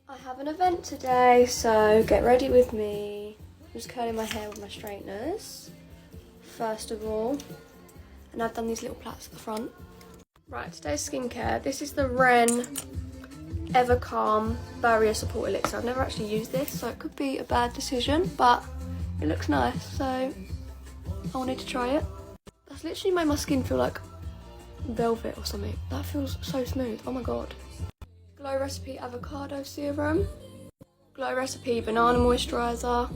I have an event today, so get ready with me. I'm just curling my hair with my straighteners, first of all. And I've done these little plaits at the front. Right, today's skincare. This is the Ren Ever Calm Barrier Support Elixir. I've never actually used this, so it could be a bad decision, but it looks nice, so I wanted to try it. That's literally made my skin feel like velvet or something. That feels so smooth. Oh my god. Glow Recipe Avocado Serum, Glow Recipe Banana Moisturiser,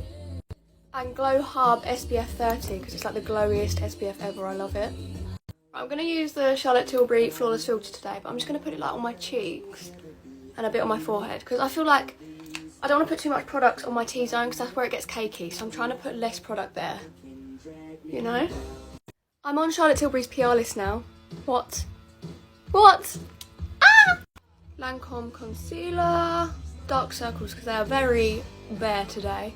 and Glow Hub SPF 30 because it's like the glowiest SPF ever. I love it. I'm going to use the Charlotte Tilbury Flawless Filter today, but I'm just going to put it like on my cheeks and a bit on my forehead because I feel like I don't want to put too much product on my T-zone because that's where it gets cakey, so I'm trying to put less product there, you know? I'm on Charlotte Tilbury's PR list now. What? Lancome concealer, dark circles because they are very bare today,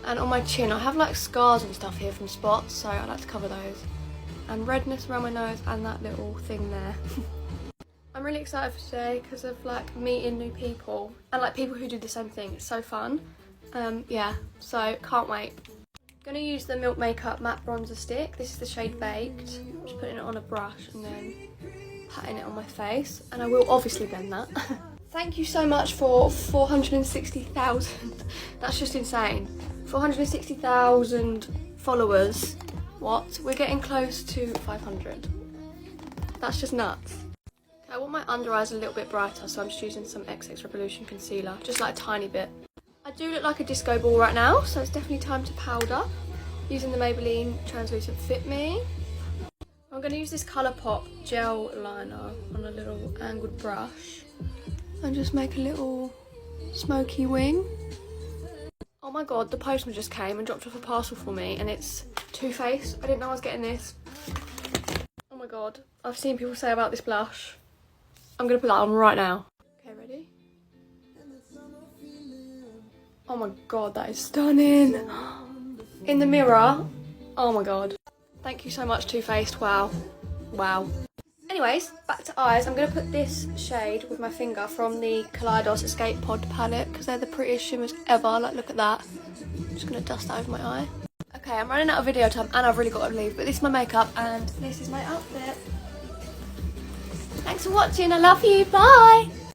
and on my chin I have like scars and stuff here from spots, so I like to cover those, and redness around my nose and that little thing there. I'm really excited for today because of like meeting new people and like people who do the same thing. It's so fun. Yeah, so can't wait. I'm gonna use the Milk Makeup matte bronzer stick. This is the shade Baked. I'm just putting it on a brush and then patting it on my face, and I will obviously blend that. Thank you so much for 460,000. That's just insane. 460,000 followers. What? We're getting close to 500. That's just nuts. Okay, I want my under eyes a little bit brighter, so I'm just using some XX Revolution concealer, just like a tiny bit. I do look like a disco ball right now, so it's definitely time to powder. Using the Maybelline Translucent Fit Me. I'm going to use this Colourpop gel liner on a little angled brush and just make a little smoky wing. Oh my god, the postman just came and dropped off a parcel for me, and it's Too Faced. I didn't know I was getting this. Oh my god, I've seen people say about this blush. I'm going to put that on right now. Okay, ready? Oh my god, that is stunning. In the mirror, oh my god. Thank you so much, Too Faced. Wow. Wow. Anyways, back to eyes. I'm going to put this shade with my finger from the Kaleidos Escape Pod palette because they're the prettiest shimmers ever. Like, look at that. I'm just going to dust that over my eye. Okay, I'm running out of video time and I've really got to leave, but this is my makeup and this is my outfit. Thanks for watching. I love you. Bye.